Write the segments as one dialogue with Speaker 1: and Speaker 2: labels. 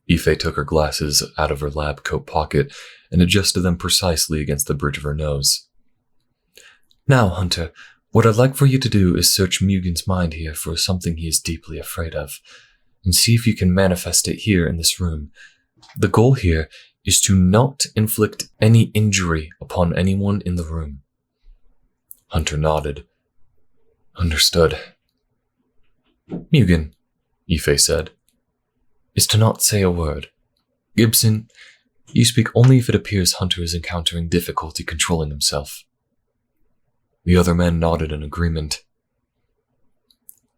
Speaker 1: Ife took her glasses out of her lab coat pocket and adjusted them precisely against the bridge of her nose. Now, Hunter, what I'd like for you to do is search Mugen's mind here for something he is deeply afraid of, and see if you can manifest it here in this room. The goal here is to not inflict any injury upon anyone in the room. Hunter nodded. Understood. Mugen, Ife said, is to not say a word. Gibson, you speak only if it appears Hunter is encountering difficulty controlling himself. The other men nodded in agreement.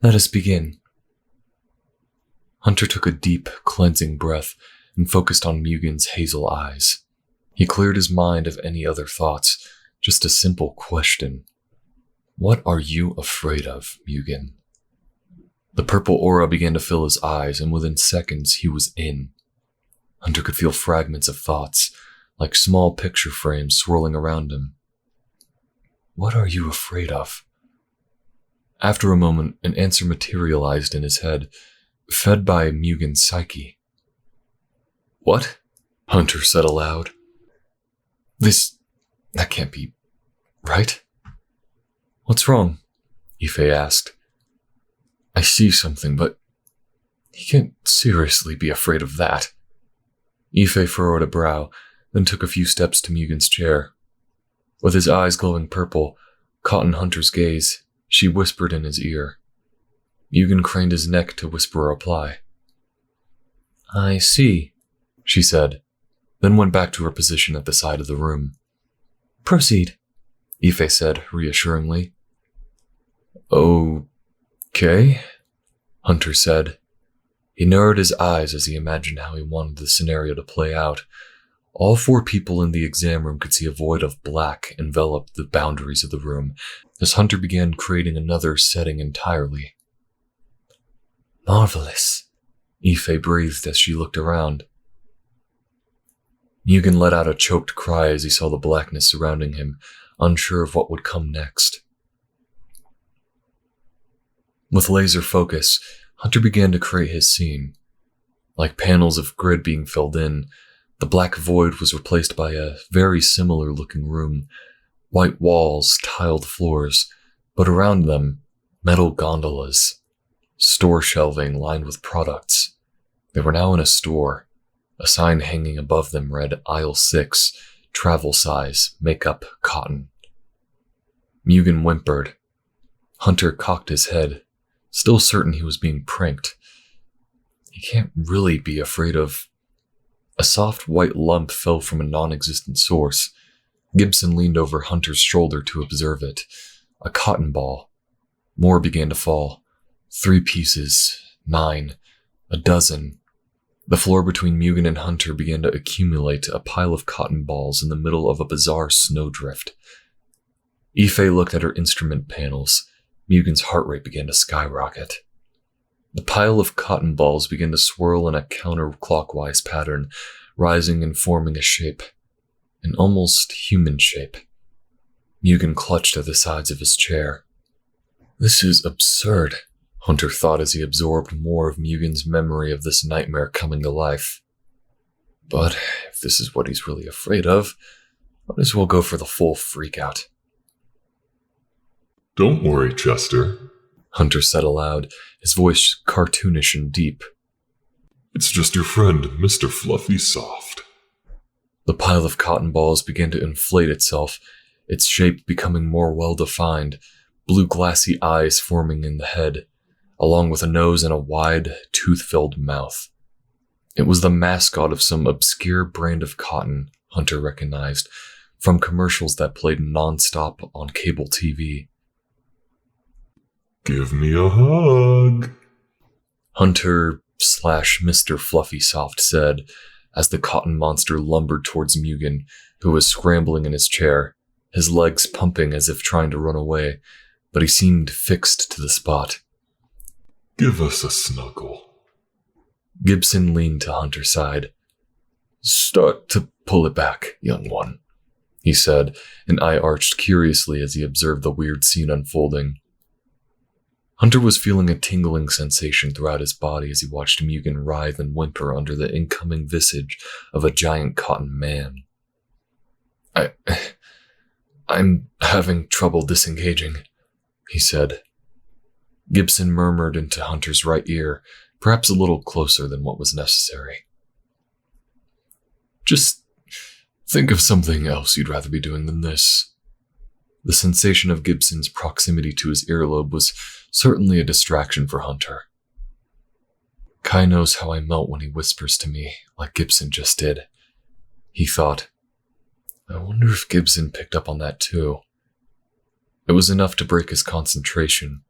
Speaker 1: Let us begin. Hunter took a deep, cleansing breath and focused on Mugen's hazel eyes. He cleared his mind of any other thoughts, just a simple question. What are you afraid of, Mugen? The purple aura began to fill his eyes, and within seconds he was in. Hunter could feel fragments of thoughts, like small picture frames swirling around him. What are you afraid of? After a moment, an answer materialized in his head, fed by Mugen's psyche. What? Hunter said aloud. That can't be right. What's wrong? Ife asked. I see something, but he can't seriously be afraid of that. Ife furrowed a brow, then took a few steps to Mugen's chair. With his eyes glowing purple, caught in Hunter's gaze, she whispered in his ear. Mugen craned his neck to whisper a reply. I see, she said, then went back to her position at the side of the room. Proceed, Ife said reassuringly. Okay, Hunter said. He narrowed his eyes as he imagined how he wanted the scenario to play out. All 4 people in the exam room could see a void of black envelop the boundaries of the room, as Hunter began creating another setting entirely. Marvelous, Ife breathed as she looked around. Mugen let out a choked cry as he saw the blackness surrounding him, unsure of what would come next. With laser focus, Hunter began to create his scene. Like panels of grid being filled in, the black void was replaced by a very similar-looking room. White walls, tiled floors, but around them, metal gondolas. Store shelving lined with products. They were now in a store. A sign hanging above them read Aisle 6, travel size, makeup, cotton. Mugen whimpered. Hunter cocked his head, still certain he was being pranked. He can't really be afraid of... A soft white lump fell from a non-existent source. Gibson leaned over Hunter's shoulder to observe it. A cotton ball. More began to fall. 3 pieces. 9. A dozen. The floor between Mugen and Hunter began to accumulate a pile of cotton balls in the middle of a bizarre snowdrift. Ife looked at her instrument panels. Mugen's heart rate began to skyrocket. The pile of cotton balls began to swirl in a counterclockwise pattern, rising and forming a shape. An almost human shape. Mugen clutched at the sides of his chair. This is absurd, Hunter thought as he absorbed more of Mugen's memory of this nightmare coming to life. But if this is what he's really afraid of, might as well go for the full freakout.
Speaker 2: Don't worry, Chester,
Speaker 1: Hunter said aloud, his voice cartoonish and deep.
Speaker 2: It's just your friend, Mr. Fluffy Soft.
Speaker 1: The pile of cotton balls began to inflate itself, its shape becoming more well-defined, blue glassy eyes forming in the head, along with a nose and a wide, tooth-filled mouth. It was the mascot of some obscure brand of cotton, Hunter recognized, from commercials that played non-stop on cable TV.
Speaker 2: Give me a hug,
Speaker 1: Hunter/Mr. Fluffy Soft said, as the cotton monster lumbered towards Mugen, who was scrambling in his chair, his legs pumping as if trying to run away, but he seemed fixed to the spot.
Speaker 2: Give us a snuggle.
Speaker 1: Gibson leaned to Hunter's side. Start to pull it back, young one, he said, an eye arched curiously as he observed the weird scene unfolding. Hunter was feeling a tingling sensation throughout his body as he watched Mugen writhe and whimper under the incoming visage of a giant cotton man. I'm having trouble disengaging, he said. Gibson murmured into Hunter's right ear, perhaps a little closer than what was necessary. Just think of something else you'd rather be doing than this. The sensation of Gibson's proximity to his earlobe was certainly a distraction for Hunter. Kai knows how I melt when he whispers to me, like Gibson just did. He thought, I wonder if Gibson picked up on that too. It was enough to break his concentration.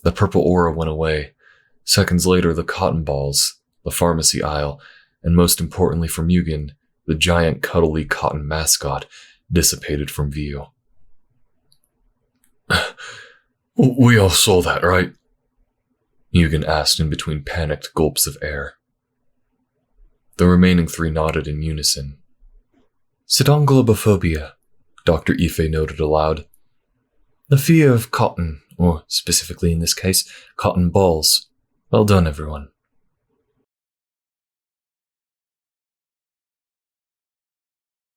Speaker 1: The purple aura went away. Seconds later, the cotton balls, the pharmacy aisle, and most importantly for Mugen, the giant cuddly cotton mascot, dissipated from view. We all saw that, right? Mugen asked in between panicked gulps of air. The remaining three nodded in unison. Sidonglobophobia, Dr. Ife noted aloud. The fear of cotton, or specifically in this case, cotton balls. Well done, everyone.